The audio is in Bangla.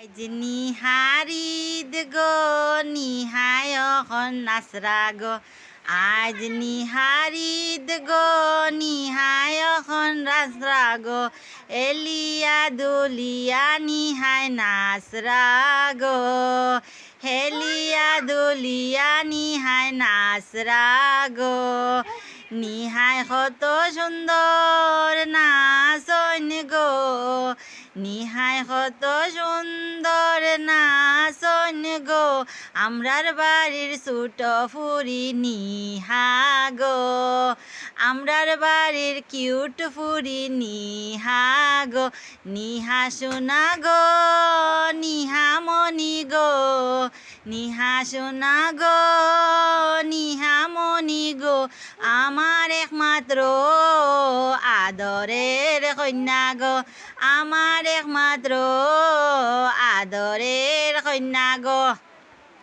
আজ নিহারিদ গো নিহায় এখন নাসরা গো আজ নিহারিদ গো নিহায় এখন নাসরা গো এলিয়া দুলিয়া নিহায় নাসরা গো হেলিয়া দুলিয়া নিহায় নাসরা গো নিহায় কত সুন্দর নাচন গো নিহায় কত সুন্দর নাচন গো আমরার বাড়ির ছোট ফুরি নিহা গো আমরার বাড়ির কিউট ফুরি নিহা গো নিহা সোনা গো নিহা মনি গো নিহা সোনা গো নিহা মনি গো আমার একমাত্র আদরের কন্যা গো আমার একমাত্র আদরের কন্যা গো।